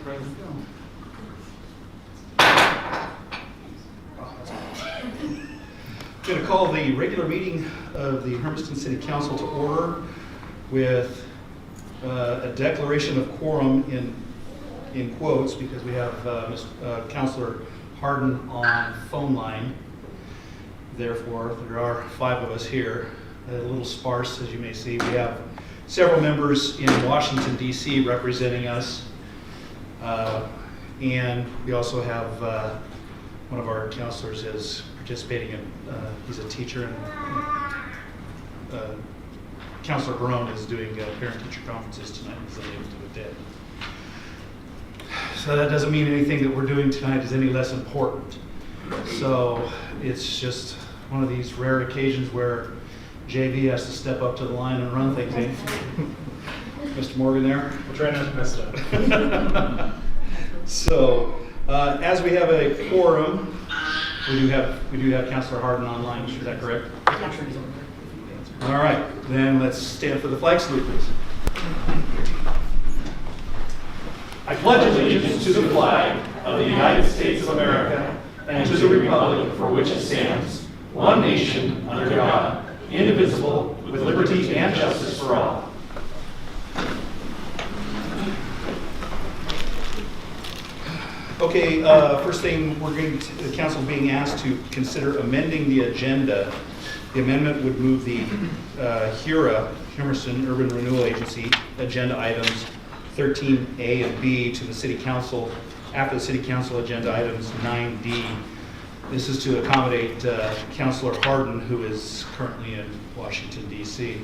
ready to go. I'm going to call the regular meeting of the Hermiston City Council to order with a declaration of quorum in quotes, because we have Councilor Harden on phone line. Therefore, there are 5 of us here. A little sparse, as you may see. We have several members in Washington, D.C. representing us. And we also have one of our counselors is participating in, he's a teacher, and Counselor Barone is doing parent-teacher conferences tonight. He's unable to attend. So that doesn't mean anything that we're doing tonight is any less important. So it's just one of these rare occasions where JV has to step up to the line and run things. Mr. Morgan there? We'll try not to mess it up. So, as we have a quorum, we do have Councilor Harden online. Is that correct? All right, then let's stand for the flag salute, please. I pledge allegiance to the flag of the United States of America and to the republic for which it stands, one nation, under God, indivisible, with liberty and justice for all. Okay, first thing, the council being asked to consider amending the agenda. The amendment would move the HURA, Hermiston Urban Renewal Agency, agenda items 13A and B to the City Council after the City Council agenda items 9D. This is to accommodate Councilor Harden, who is currently in Washington, D.C.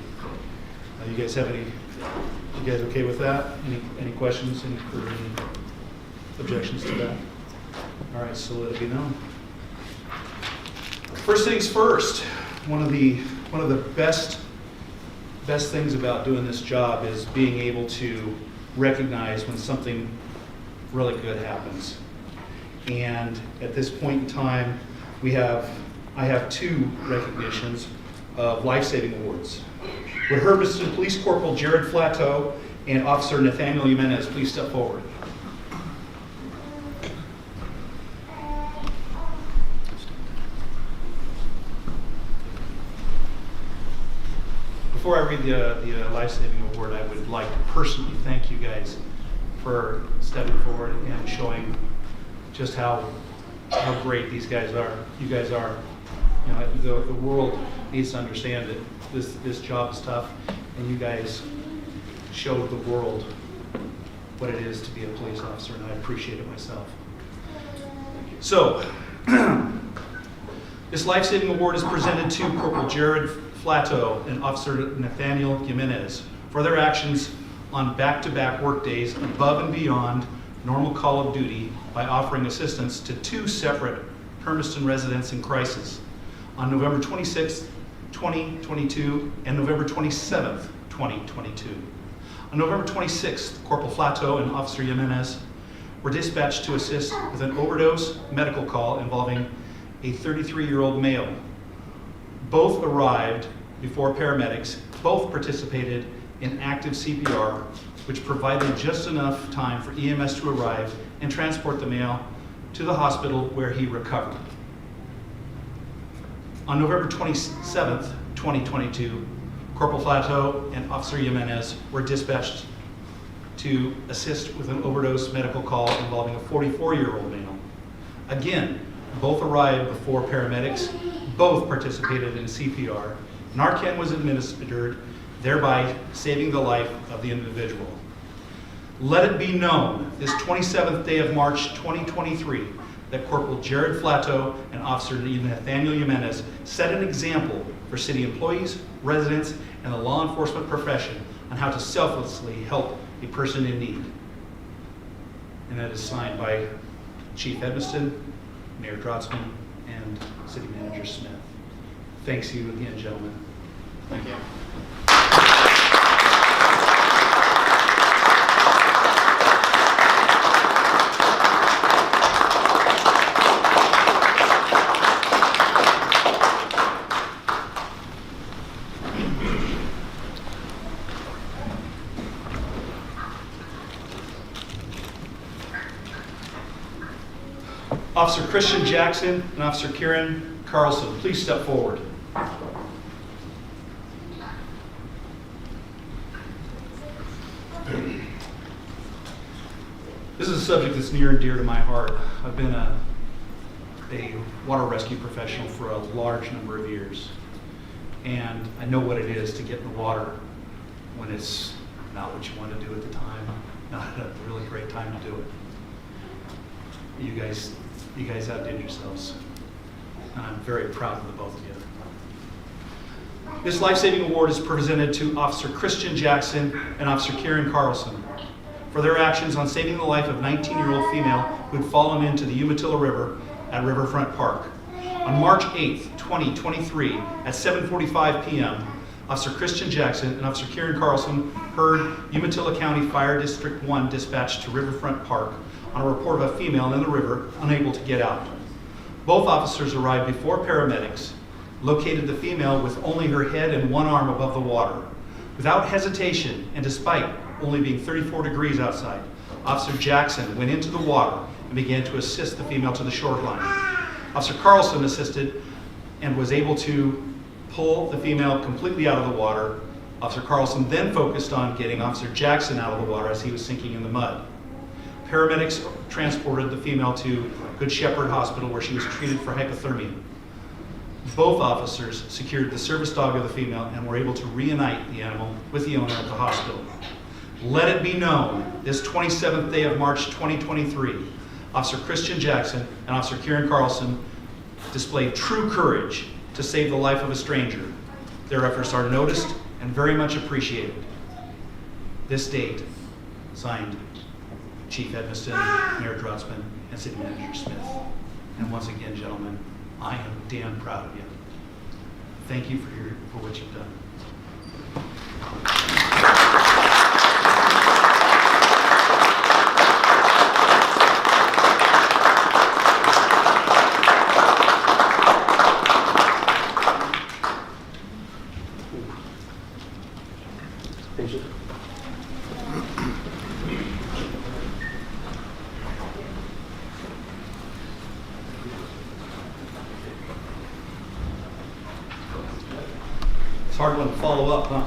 You guys okay with that? Any questions or any objections to that? All right, so let it be known. First things first. One of the best things about doing this job is being able to recognize when something really good happens. And at this point in time, I have 2 recognitions of life-saving awards. Would Hermiston Police Corporal Jared Flatteau and Officer Nathaniel Jimenez please step forward? Before I read the life-saving award, I would like to personally thank you guys for stepping forward and showing just how great these guys are. You guys are. You know, the world needs to understand that this job is tough, and you guys showed the world what it is to be a police officer, and I appreciate it myself. So, this life-saving award is presented to Corporal Jared Flatteau and Officer Nathaniel Jimenez for their actions on back-to-back work days above and beyond normal call of duty by offering assistance to 2 separate Hermiston residents in crisis on November 26th, 2022 and November 27th, 2022. On November 26th, Corporal Flatteau and Officer Jimenez were dispatched to assist with an overdose medical call involving a 33-year-old male. Both arrived before paramedics. Both participated in active CPR, which provided just enough time for EMS to arrive and transport the male to the hospital where he recovered. On November 27th, 2022, Corporal Flatteau and Officer Jimenez were dispatched to assist with an overdose medical call involving a 44-year-old male. Again, both arrived before paramedics. Both participated in CPR. Narcan was administered, thereby saving the life of the individual. Let it be known this 27th day of March 2023 that Corporal Jared Flatteau and Officer Nathaniel Jimenez set an example for city employees, residents, and the law enforcement profession on how to selflessly help a person in need. And that is signed by Chief Hermiston, Mayor Drotzman, and City Manager Smith. Thanks you again, gentlemen. Thank you. Officer Christian Jackson and Officer Karen Carlson, please step forward. This is a subject that's near and dear to my heart. I've been a water rescue professional for a large number of years, and I know what it is to get in the water when it's not what you want to do at the time, not a really great time to do it. You guys outdid yourselves, and I'm very proud of the both of you. This life-saving award is presented to Officer Christian Jackson and Officer Karen Carlson for their actions on saving the life of 19-year-old female who had fallen into the Umatilla River at Riverfront Park. On March 8th, 2023, at 7:45 p.m., Officer Christian Jackson and Officer Karen Carlson heard Umatilla County Fire District 1 dispatched to Riverfront Park on a report of a female in the river unable to get out. Both officers arrived before paramedics located the female with only her head and one arm above the water. Without hesitation, and despite only being 34 degrees outside, Officer Jackson went into the water and began to assist the female to the shoreline. Officer Carlson assisted and was able to pull the female completely out of the water. Officer Carlson then focused on getting Officer Jackson out of the water as he was sinking in the mud. Paramedics transported the female to Good Shepherd Hospital where she was treated for hypothermia. Both officers secured the service dog of the female and were able to reunite the animal with the owner at the hospital. Let it be known, this 27th day of March 2023, Officer Christian Jackson and Officer Karen Carlson displayed true courage to save the life of a stranger. Their efforts are noticed and very much appreciated. This date, signed Chief Hermiston, Mayor Drotzman, and City Manager Smith. And once again, gentlemen, I am damn proud of you. Thank you for what you've done. It's a hard one to follow up, huh?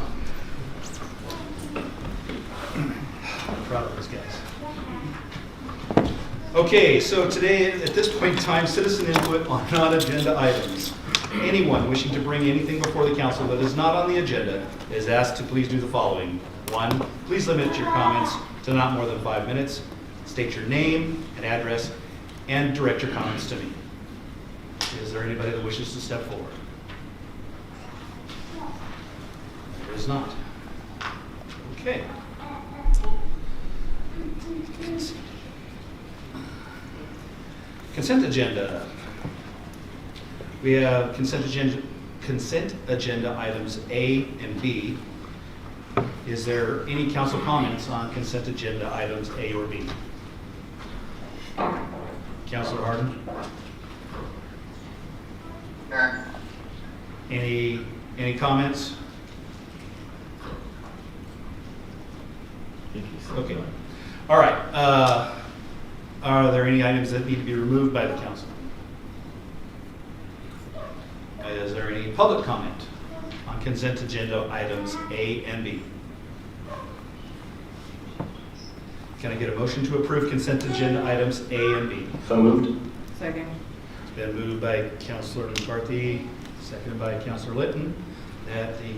I'm proud of those guys. Okay, so today, at this point in time, citizen input on non-agenda items. Anyone wishing to bring anything before the council that is not on the agenda is asked to please do the following. 1, please limit your comments to not more than 5 minutes. State your name and address and direct your comments to me. Is there anybody that wishes to step forward? There is not. Okay. Consent agenda. We have consent agenda items A and B. Is there any council comments on consent agenda items A or B? Councilor Harden? None. Any comments? Okay. All right. Are there any items that need to be removed by the council? Is there any public comment on consent agenda items A and B? Can I get a motion to approve consent agenda items A and B? So moved. Second. It's been moved by Councilor McCarthy, seconded by Councilor Litton, that the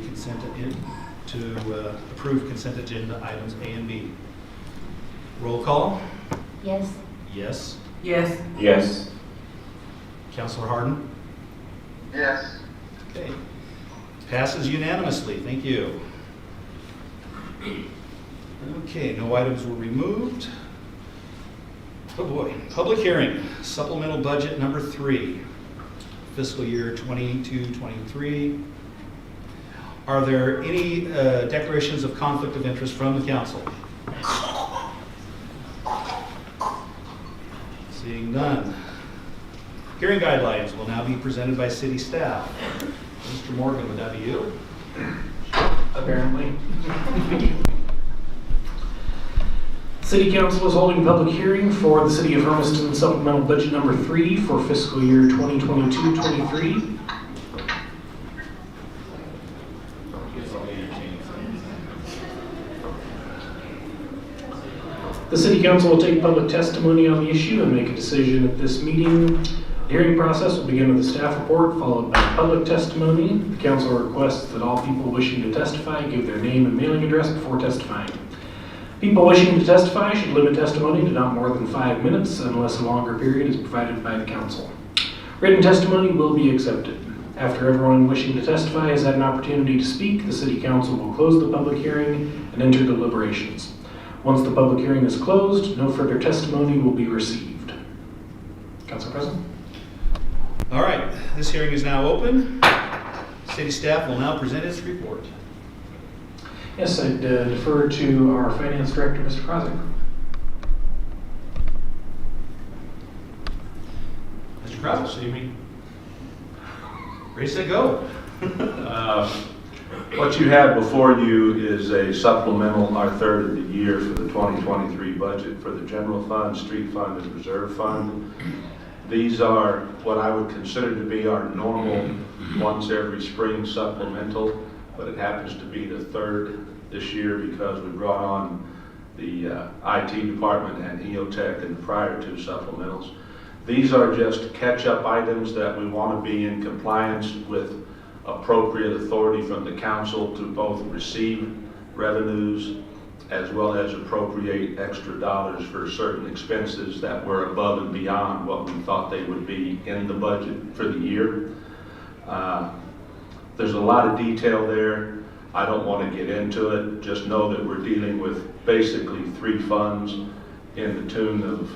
to approve consent agenda items A and B. Roll call. Yes. Yes. Yes. Yes. Councilor Harden. Yes. Okay. Passes unanimously. Thank you. Okay, no items were removed. Oh boy. Public hearing, supplemental budget number 3, fiscal year 22-23. Are there any declarations of conflict of interest from the council? Seeing none. Hearing guidelines will now be presented by city staff. Mr. Morgan, would that be you? Apparently. City Council is holding a public hearing for the City of Hermiston Supplemental Budget Number 3 for fiscal year 2022-23. The City Council will take public testimony on the issue and make a decision at this meeting. The hearing process will begin with a staff report followed by public testimony. The council requests that all people wishing to testify give their name and mailing address before testifying. People wishing to testify should limit testimony to not more than 5 minutes unless a longer period is provided by the council. Written testimony will be accepted. After everyone wishing to testify has had an opportunity to speak, the City Council will close the public hearing and enter deliberations. Once the public hearing is closed, no further testimony will be received. Council President? All right, this hearing is now open. City staff will now present its report. Yes, I'd defer to our Finance Director, Mr. Crosby. Mr. Krause, see me? Ready, set, go. What you have before you is a supplemental, our third of the year for the 2023 budget for the general fund, street fund, and reserve fund. These are what I would consider to be our normal once every spring supplemental, but it happens to be the third this year because we brought on the IT department and EOTech in the prior two supplementals. These are just catch-up items that we want to be in compliance with appropriate authority from the council to both receive revenues as well as appropriate extra dollars for certain expenses that were above and beyond what we thought they would be in the budget for the year. There's a lot of detail there. I don't want to get into it. Just know that we're dealing with basically three funds in the tune of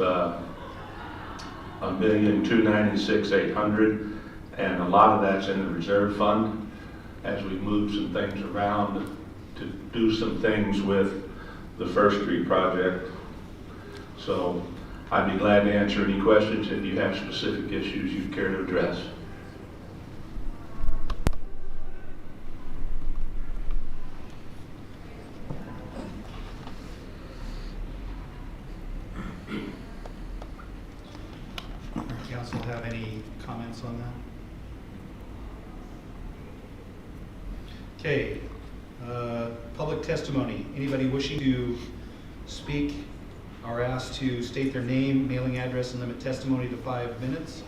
$1,296,800. And a lot of that's in the reserve fund as we move some things around to do some things with the First Street project. So I'd be glad to answer any questions if you have specific issues you care to address. Council have any comments on that? Okay, public testimony. Anybody wishing to speak are asked to state their name, mailing address, and limit testimony to 5 minutes.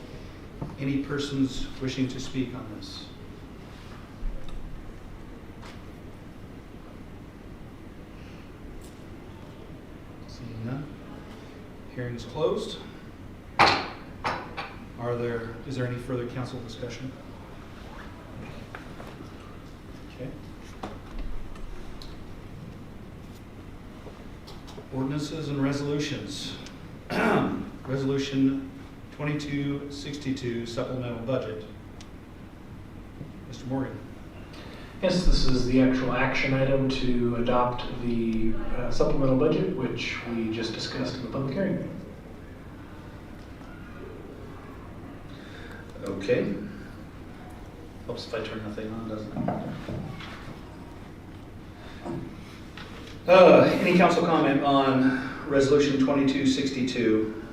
Any persons wishing to speak on this? Seeing none. Hearing is closed. Is there any further council discussion? Okay. Ordinances and resolutions. Resolution 2262, supplemental budget. Mr. Morgan. Yes, this is the actual action item to adopt the supplemental budget, which we just discussed in the public hearing. Okay. Helps if I turn the thing on, doesn't it? Any council comment on Resolution 2262?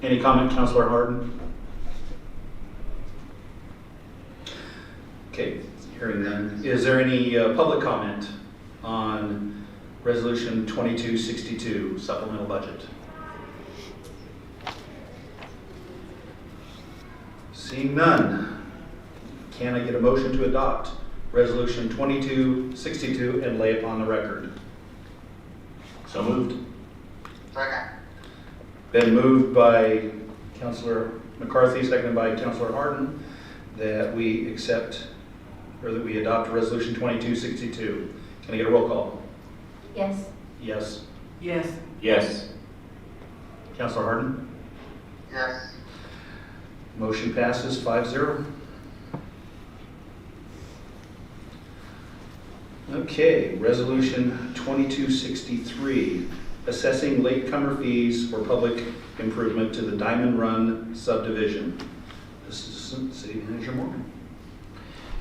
Any comment, Councilor Harden? Okay, hearing none. Is there any public comment on Resolution 2262, supplemental budget? Seeing none, can I get a motion to adopt Resolution 2262 and lay upon the record? So moved. Second. Been moved by Councilor McCarthy, seconded by Councilor Harden, that we accept or that we adopt Resolution 2262. Can I get a roll call? Yes. Yes. Yes. Yes. Councilor Harden? Yes. Motion passes 5-0. Okay, Resolution 2263, assessing latecomer fees for public improvement to the Diamond Run subdivision. Assistant City Manager Morgan.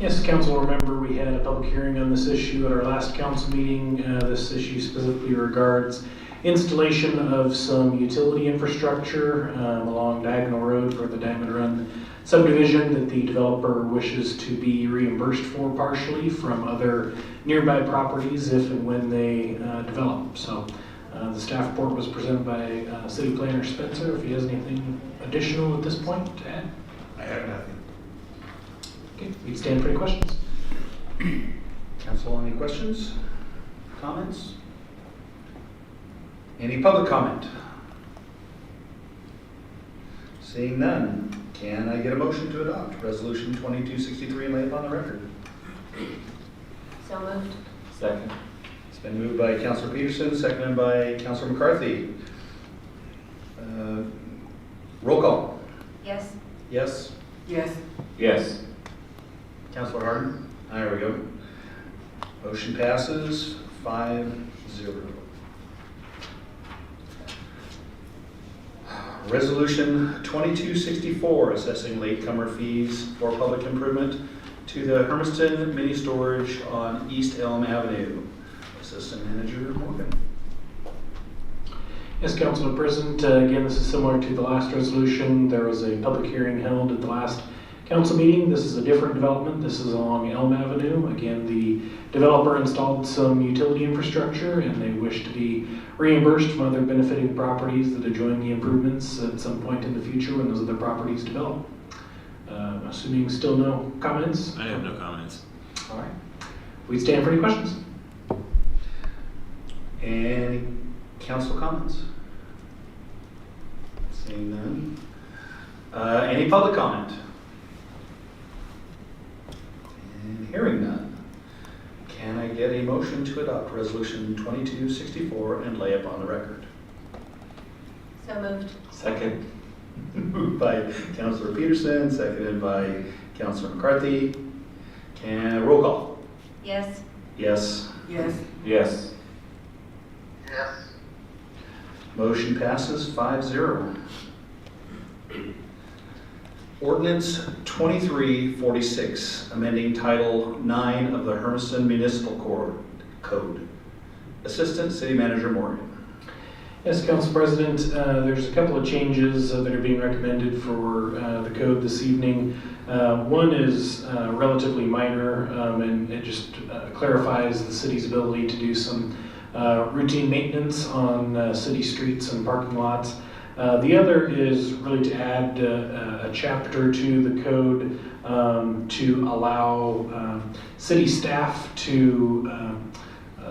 Yes, council will remember we had a public hearing on this issue at our last council meeting. This issue specifically regards installation of some utility infrastructure along Diagonal Road for the Diamond Run subdivision that the developer wishes to be reimbursed for partially from other nearby properties if and when they develop. So the staff report was presented by City Planner Spencer. If he has anything additional at this point to add. I have nothing. Okay, we stand for any questions. Council, any questions, comments? Any public comment? Seeing none, can I get a motion to adopt Resolution 2263 and lay it on the record? So moved. Second. It's been moved by Councilor Peterson, seconded by Councilor McCarthy. Roll call. Yes. Yes? Yes. Yes. Councilor Harden? There we go. Motion passes 5-0. Resolution 2264, assessing latecomer fees for public improvement to the Hermiston mini storage on East Elm Avenue. Assistant Manager Morgan. Yes, Councilor President, again, this is similar to the last resolution. There was a public hearing held at the last council meeting. This is a different development. This is along Elm Avenue. Again, the developer installed some utility infrastructure and they wish to be reimbursed from other benefiting properties that adjoin the improvements at some point in the future when those other properties develop. Assuming still no comments? I have no comments. All right. We stand for any questions. Any council comments? Seeing none. Any public comment? And hearing none. Can I get a motion to adopt Resolution 2264 and lay upon the record? So moved. Second. Moved by Councilor Peterson, seconded by Councilor McCarthy. Roll call. Yes. Yes. Yes. Yes. Yes. Motion passes 5-0. Ordinance 2346, amending Title 9 of the Hermiston Municipal Code. Assistant City Manager Morgan. Yes, Council President, there's a couple of changes that are being recommended for the code this evening. One is relatively minor and it just clarifies the city's ability to do some routine maintenance on city streets and parking lots. The other is really to add a chapter to the code to allow city staff to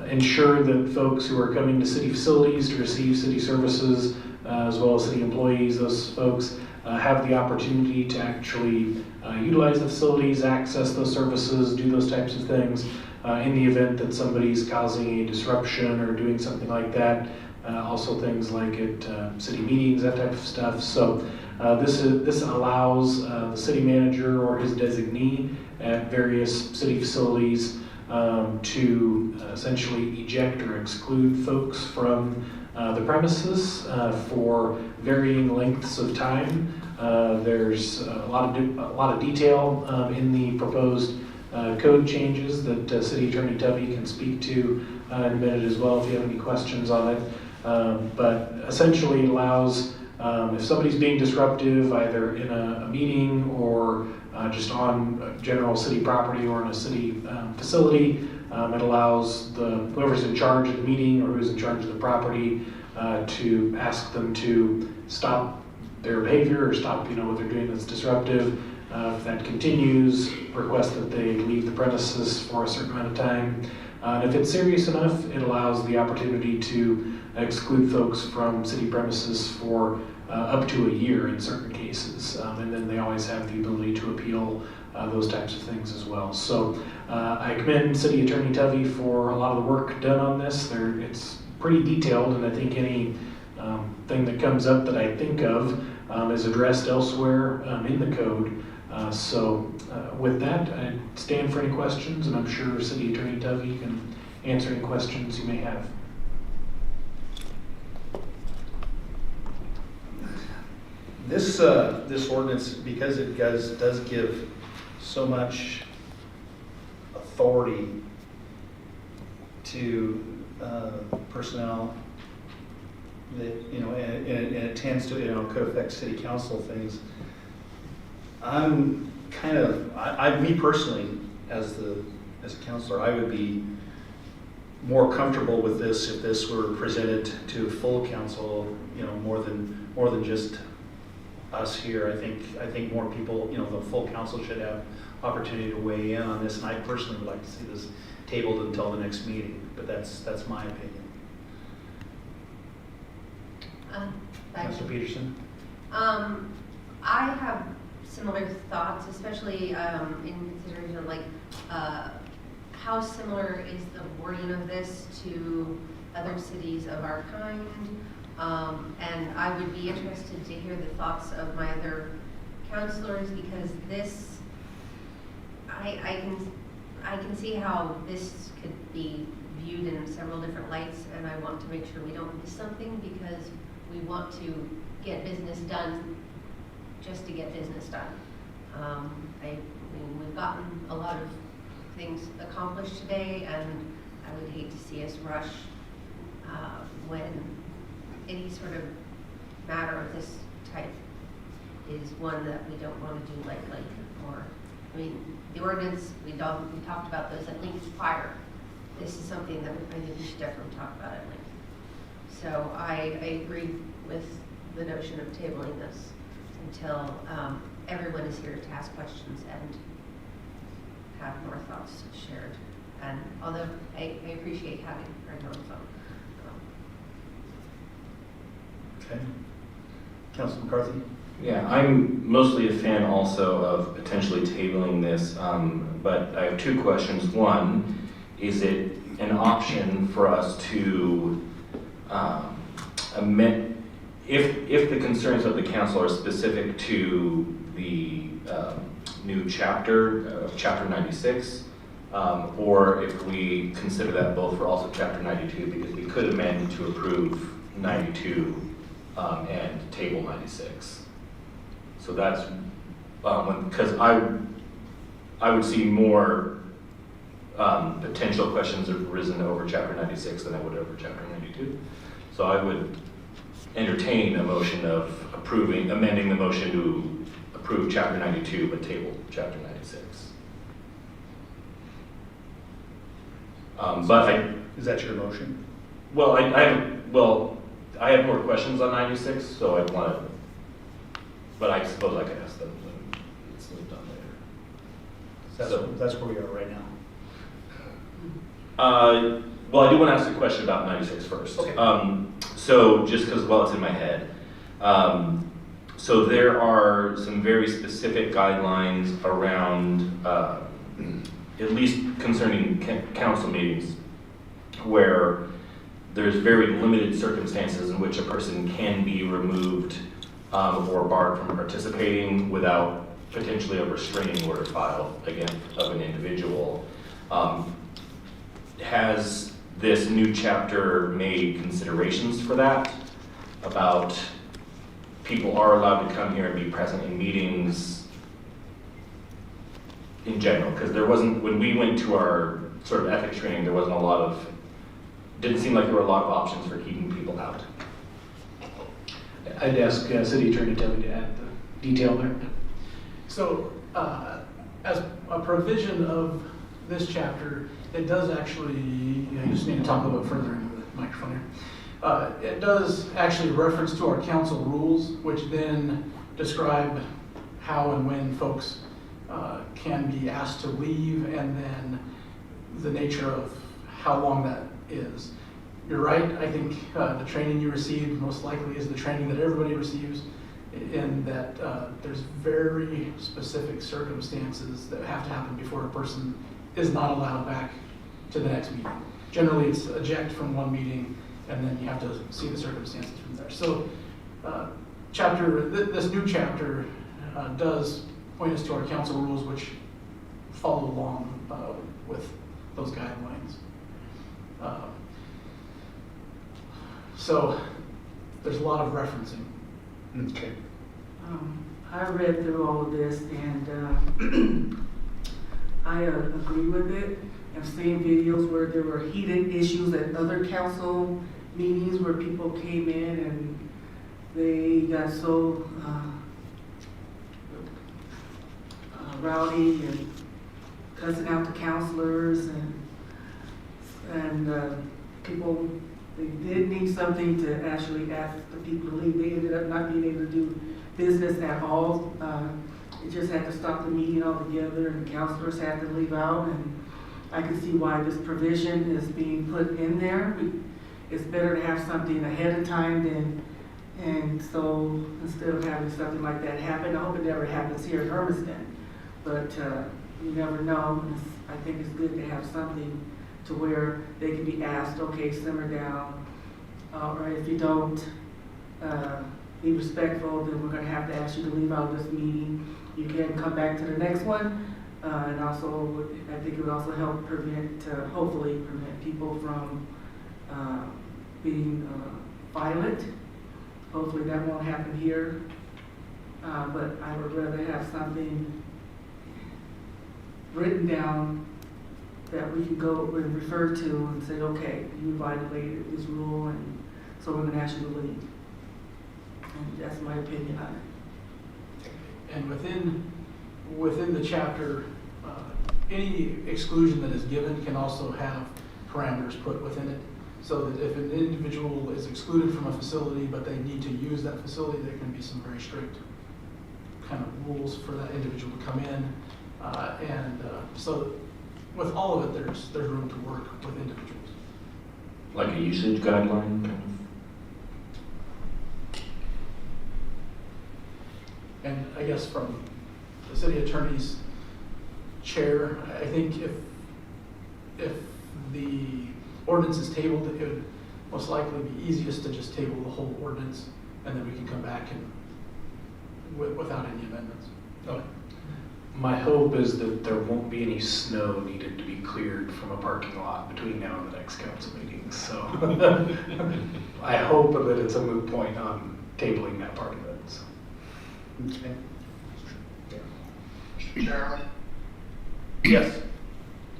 ensure that folks who are coming to city facilities to receive city services, as well as city employees, those folks have the opportunity to actually utilize the facilities, access those services, do those types of things in the event that somebody's causing a disruption or doing something like that. Also things like at city meetings, that type of stuff. So this allows the city manager or his designee at various city facilities to essentially eject or exclude folks from the premises for varying lengths of time. There's a lot of detail in the proposed code changes that City Attorney Tubby can speak to in a minute as well if you have any questions on it. But essentially it allows, if somebody's being disruptive either in a meeting or just on general city property or in a city facility, it allows whoever's in charge of the meeting or who's in charge of the property to ask them to stop their behavior or stop what they're doing that's disruptive. If that continues, request that they leave the premises for a certain amount of time. And if it's serious enough, it allows the opportunity to exclude folks from city premises for up to a year in certain cases. And then they always have the ability to appeal those types of things as well. So I commend City Attorney Tubby for a lot of the work done on this. It's pretty detailed, and I think any thing that comes up that I think of is addressed elsewhere in the code. So with that, I stand for any questions, and I'm sure City Attorney Tubby can answer any questions you may have. This ordinance, because it does give so much authority to personnel that, you know, and it tends to, you know, could affect city council things. I'm kind of, me personally, as a counselor, I would be more comfortable with this if this were presented to full council, you know, more than just us here. I think more people, you know, the full council should have opportunity to weigh in on this, and I personally would like to see this tabled until the next meeting, but that's my opinion. Councilor Peterson? I have similar thoughts, especially in consideration of like how similar is the wording of this to other cities of our kind, and I would be interested to hear the thoughts of my other counselors, because this, I can see how this could be viewed in several different lights, and I want to make sure we don't miss something, because we want to get business done just to get business done. I mean, we've gotten a lot of things accomplished today, and I would hate to see us rush when any sort of matter of this type is one that we don't want to do lightly. Or, I mean, the ordinance, we talked about those at length prior. This is something that I think we should definitely talk about at length. So I agree with the notion of tabling this until everyone is here to ask questions and have more thoughts shared. And although I appreciate having Greg on the phone. Okay. Councilor McCarthy? Yeah, I'm mostly a fan also of potentially tabling this, but I have two questions. One, is it an option for us to amend, if the concerns of the council are specific to the new chapter, chapter 96, or if we consider that both for also chapter 92, because we could amend to approve 92 and table 96. So that's because I would see more potential questions have arisen over chapter 96 than I would over chapter 92. So I would entertain a motion of amending the motion to approve chapter 92 but table chapter 96. Is that your motion? Well, I have more questions on 96, so I want to, but I suppose I could ask them when it's moved on later. That's where we are right now. Well, I do want to ask a question about 96 first. Okay. So just because, well, it's in my head. So there are some very specific guidelines around, at least concerning council meetings, where there's very limited circumstances in which a person can be removed or barred from participating without potentially a restraining order filed against of an individual. Has this new chapter made considerations for that, about people are allowed to come here and be present in meetings in general? Because there wasn't, when we went to our sort of ethics training, there wasn't a lot of, didn't seem like there were a lot of options for keeping people out. I'd ask City Attorney Tilly to add the detail there. So, as a provision of this chapter, it does actually, you just need to talk a little bit further into the microphone here. It does actually reference to our council rules, which then describe how and when folks can be asked to leave, and then the nature of how long that is. You're right, I think the training you received most likely is the training that everybody receives, in that there's very specific circumstances that have to happen before a person is not allowed back to the next meeting. Generally, it's eject from one meeting, and then you have to see the circumstances from there. So this new chapter does point us to our council rules, which follow along with those guidelines. So there's a lot of referencing. Okay. I read through all of this, and I agree with it. I've seen videos where there were heated issues at other council meetings where people came in and they got so rowdy and cussing out the counselors and people, they did need something to actually ask the people to leave. They ended up not being able to do business at all. It just had to stop the meeting altogether and the counselors had to leave out, and I can see why this provision is being put in there. It's better to have something ahead of time and so instead of having something like that happen, I hope it never happens here in Hermiston, but you never know. I think it's good to have something to where they can be asked, okay, simmer down, or if you don't be respectful, then we're gonna have to ask you to leave out this meeting. You can come back to the next one, and also, I think it would also help prevent, hopefully prevent people from being violent. Hopefully that won't happen here, but I would rather have something written down that we can go and refer to and say, okay, you violated this rule, and so we're gonna ask you to leave. And that's my opinion on it. And within the chapter, any exclusion that is given can also have parameters put within it. So that if an individual is excluded from a facility, but they need to use that facility, there can be some very strict kind of rules for that individual to come in. So with all of it, there's room to work with individuals. Like a usage guideline, kind of? And I guess from the city attorney's chair, I think if the ordinance is tabled, it would most likely be easiest to just table the whole ordinance, and then we can come back and without any amendments. Okay. My hope is that there won't be any snow needed to be cleared from a parking lot between now and the next council meeting, so I hope that it's a moot point on tabling that part of it, so. Okay. Mr. Chairman, Yes.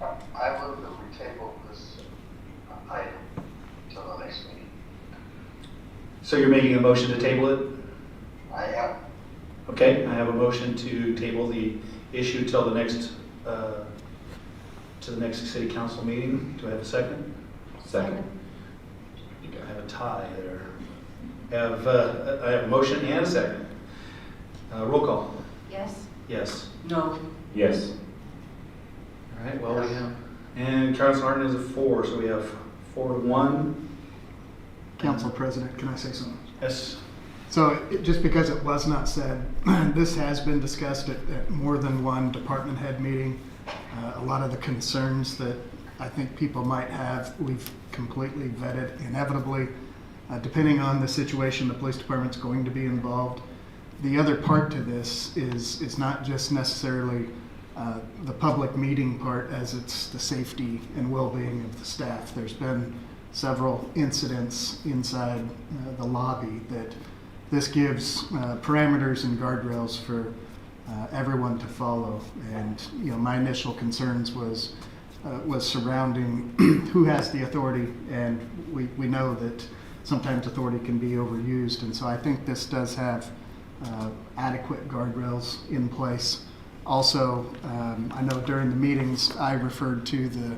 I move that we table this item till the next meeting. So you're making a motion to table it? I am. Okay, I have a motion to table the issue till the next, to the next city council meeting. Do I have a second? Second. I have a tie there. I have a motion and a second. Roll call. Yes? Yes. No. Yes. All right, well, we have, and Council Martin is a 4, so we have 4-1. Council President, can I say something? Yes. So just because it was not said, this has been discussed at more than one department head meeting. A lot of the concerns that I think people might have, we've completely vetted. Inevitably, depending on the situation, the police department's going to be involved. The other part to this is not just necessarily the public meeting part, as it's the safety and well-being of the staff. There's been several incidents inside the lobby that this gives parameters and guardrails for everyone to follow. And my initial concerns was surrounding who has the authority, and we know that sometimes authority can be overused. And so I think this does have adequate guardrails in place. Also, I know during the meetings I referred to the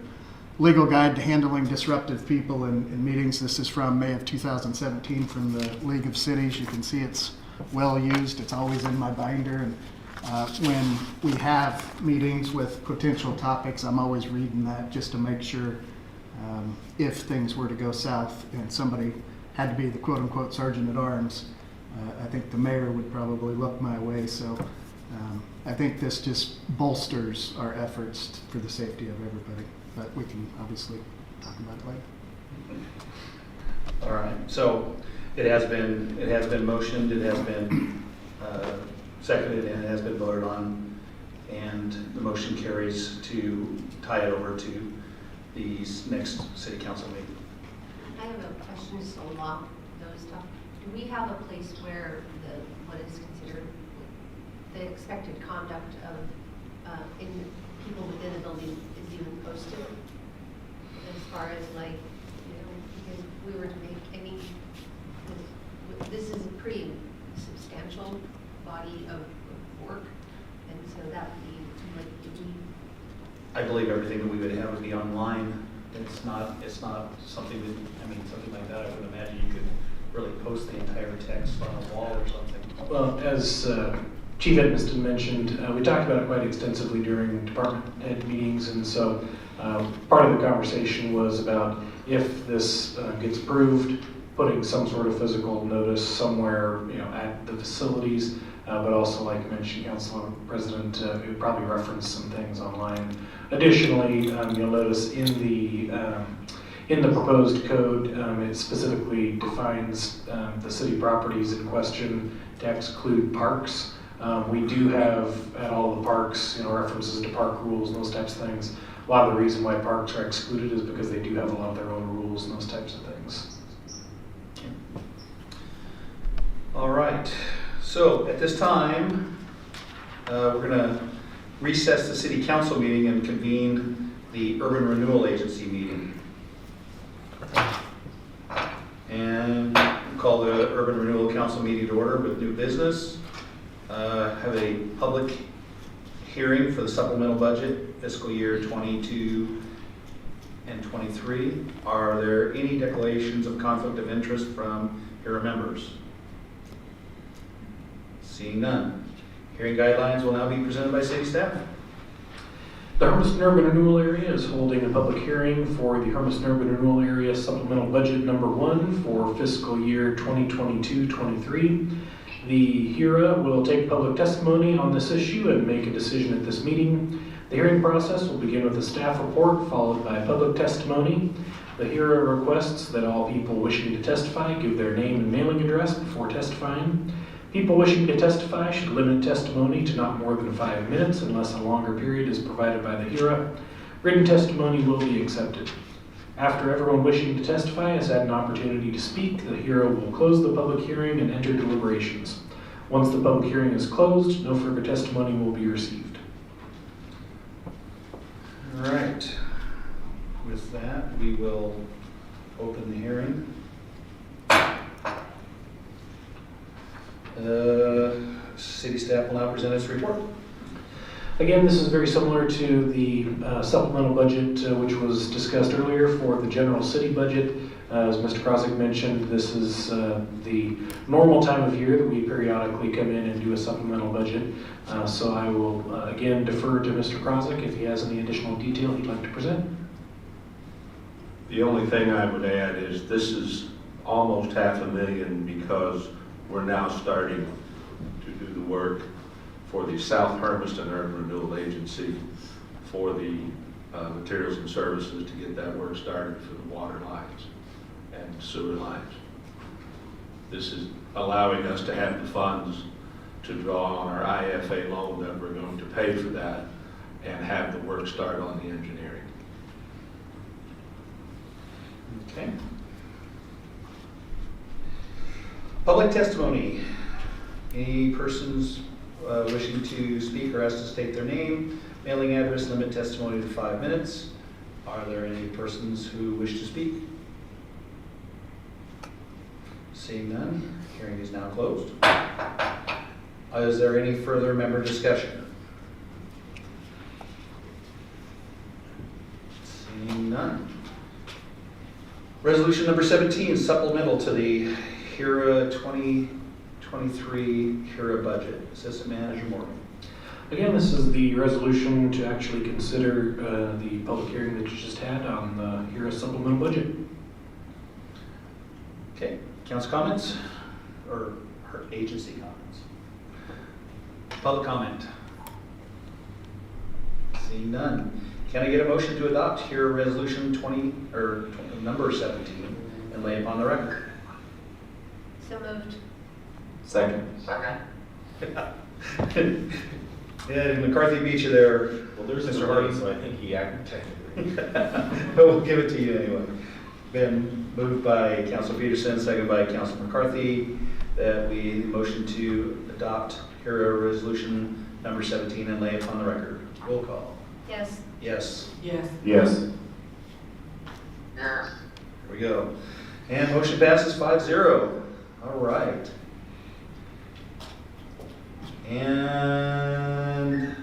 legal guide to handling disruptive people in meetings. This is from May of 2017 from the League of Cities. You can see it's well used. It's always in my binder. And when we have meetings with potential topics, I'm always reading that just to make sure if things were to go south and somebody had to be the quote-unquote sergeant at arms, I think the mayor would probably look my way. So I think this just bolsters our efforts for the safety of everybody. But we can obviously talk about it later. All right, so it has been motioned, it has been seconded, and it has been voted on, and the motion carries to tie it over to the next city council meeting. I have a question just along those stuff. Do we have a place where what is considered the expected conduct of in people within the building is even posted. As far as like, because we were to make any, this is a pretty substantial body of work. And so that would be like, if we I believe everything that we would have would be online. It's not something that, something like that, I would imagine you could really post the entire text on a wall or something. Well, as Chief Hermiston mentioned, we talked about it quite extensively during department head meetings, and so part of the conversation was about if this gets approved, putting some sort of physical notice somewhere, at the facilities, but also, like you mentioned, Council President, it would probably reference some things online. Additionally, you'll notice in the proposed code, it specifically defines the city properties in question to exclude parks. We do have at all of the parks, references to park rules and those types of things. A lot of the reason why parks are excluded is because they do have a lot of their own rules and those types of things. All right, so at this time, we're going to recess the city council meeting and convene the Urban Renewal Agency meeting. And call the Urban Renewal Council meeting to order with new business. Have a public hearing for the supplemental budget fiscal year 22 and 23. Are there any declarations of conflict of interest from HERA members? Seeing none. Hearing guidelines will now be presented by city staff. The Hermiston Urban Renewal Area is holding a public hearing for the Hermiston Urban Renewal Area Supplemental Budget Number 1 for fiscal year 2022-23. The HERA will take public testimony on this issue and make a decision at this meeting. The hearing process will begin with a staff report followed by public testimony. The HERA requests that all people wishing to testify give their name and mailing address before testifying. People wishing to testify should limit testimony to not more than 5 minutes unless a longer period is provided by the HERA. Written testimony will be accepted. After everyone wishing to testify has had an opportunity to speak, the HERA will close the public hearing and enter deliberations. Once the public hearing is closed, no further testimony will be received. All right. With that, we will open the hearing. City staff will now present its report. Again, this is very similar to the supplemental budget which was discussed earlier for the general city budget. As Mr. Krosik mentioned, this is the normal time of year that we periodically come in and do a supplemental budget. So I will again defer to Mr. Krosik if he has any additional detail he'd like to present. The only thing I would add is this is almost $500,000 because we're now starting to do the work for the South Hermiston Urban Renewal Agency for the materials and services to get that work started for the water lines and sewer lines. This is allowing us to have the funds to draw on our IFA loan that we're going to pay for that and have the work start on the engineering. Okay. Public testimony. Any persons wishing to speak are asked to state their name, mailing address, limit testimony to 5 minutes. Are there any persons who wish to speak? Seeing none, hearing is now closed. Is there any further member discussion? Seeing none. Resolution number 17, supplemental to the HERA 2023 HERA budget. Assistant Manager Morgan. Again, this is the resolution to actually consider the public hearing that you just had on the HERA supplemental budget. Okay, council comments or her agency comments? Public comment. Seeing none. Can I get a motion to adopt HERA resolution number 17 and lay upon the record? So moved. Second. Yeah, McCarthy beat you there. Well, there's Mr. Mr. Hardy. Hardy, so I think he acted technically. But we'll give it to you anyway. Been moved by Council Peterson, seconded by Council McCarthy, that we motion to adopt HERA resolution number 17 and lay upon the record. Roll call. Yes. Yes. Yes. Yes. Yes. Here we go. And motion passes 5-0. All right. And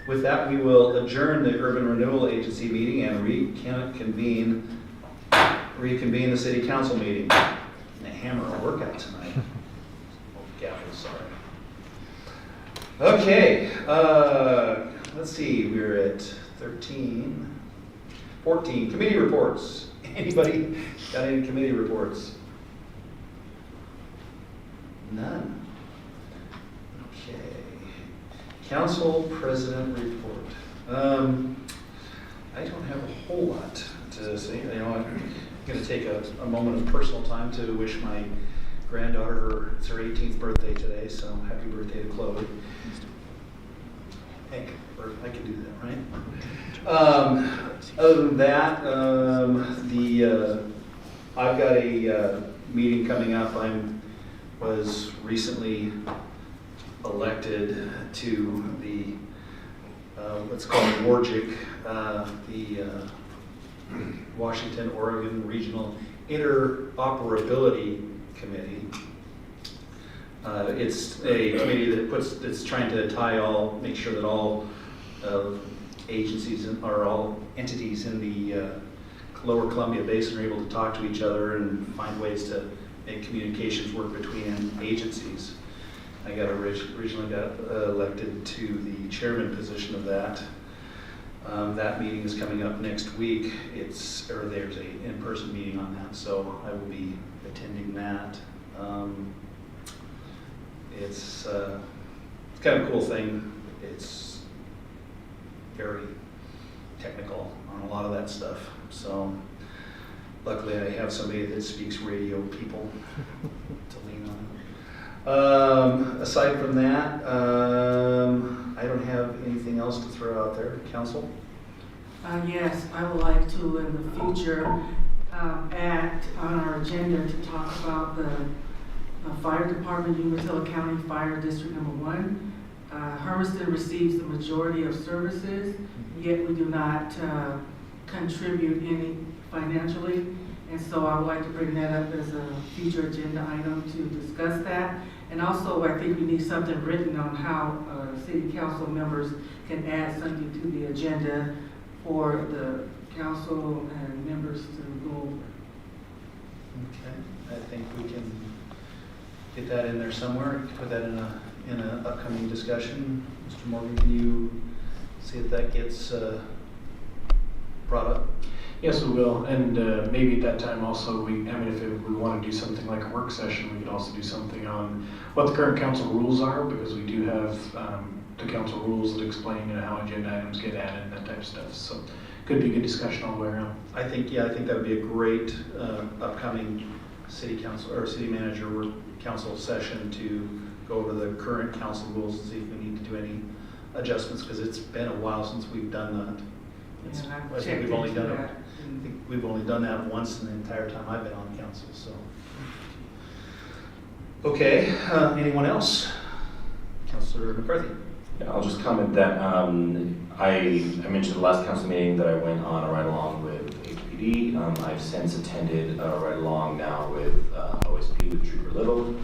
with that, we will adjourn the Urban Renewal Agency meeting and reconvene the city council meeting. And a hammer a workout tonight. Oh, gavel, sorry. Okay, let's see, we're at 14, committee reports. Anybody got any committee reports? None. Okay. Council President report. I don't have a whole lot to say. You know, I'm going to take a moment of personal time to wish my granddaughter it's her 18th birthday today, so happy birthday to Chloe. Hank, or I can do that, right? Other than that, I've got a meeting coming up. Was recently elected to the what's called WARJIC, the Washington Oregon Regional Interoperability Committee. It's a committee that's trying to make sure that all agencies or all entities in the Lower Columbia Basin are able to talk to each other and find ways to make communications work between agencies. I originally got elected to the chairman position of that. That meeting is coming up next week. There's a in-person meeting on that, so I will be attending that. It's kind of a cool thing. It's very technical on a lot of that stuff. So luckily I have somebody that speaks radio people to lean on. Aside from that, I don't have anything else to throw out there. Council? Yes, I would like to in the future add on our agenda to talk about the fire department, Umatilla County Fire District Number 1. Hermiston receives the majority of services, yet we do not contribute any financially. And so I would like to bring that up as a future agenda item to discuss that. And also, I think we need something written on how city council members can add something to the agenda for the council and members to go over. Okay, I think we can get that in there somewhere, put that in an upcoming discussion. Mr. Morgan, can you see if that gets brought up? Yes, we will, and maybe at that time also, if we want to do something like a work session, we could also do something on what the current council rules are, because we do have the council rules that explain how agenda items get added and that type of stuff. So could be a good discussion all the way around. I think that would be a great upcoming city council or city manager work council session to go over the current council rules and see if we need to do any adjustments, because it's been a while since we've done that. I think we've only done it. I think we've only done that once in the entire time I've been on council. So, okay, anyone else? Councilor McCarthy. Yeah, I'll just comment that I mentioned the last council meeting that I went on a ride-along with HPD. I've since attended a ride-along now with OSP with Trooper Little.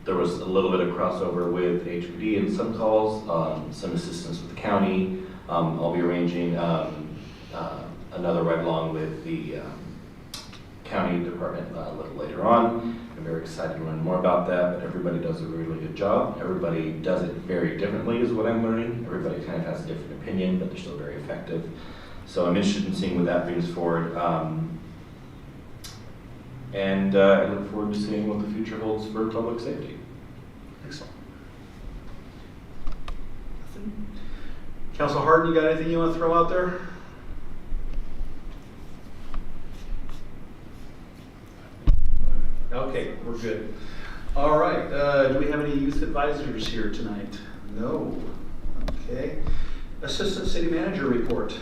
There was a little bit of crossover with HPD in some calls, some assistance with the county. I'll be arranging another ride-along with the county department a little later on. I'm very excited to learn more about that, but everybody does a really good job. Everybody does it very differently is what I'm learning. Everybody kind of has a different opinion, but they're still very effective. So I'm interested in seeing what that brings forward. And I look forward to seeing what the future holds for public safety. Excellent. Councilor Harden, you got anything you want to throw out there? Okay, we're good. All right, do we have any youth advisors here tonight? No. Okay. Assistant City Manager report.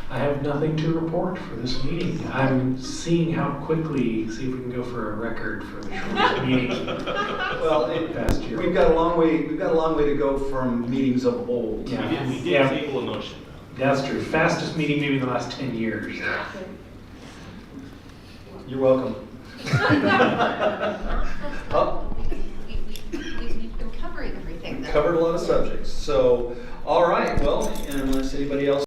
I have nothing to report for this meeting. I'm seeing how quickly, see if we can go for a record for the shortest meeting Well, past year. we've got a long way to go from meetings of old. Yeah. We did Yeah. table a motion. That's true. Fastest meeting maybe in the last 10 years. You're welcome.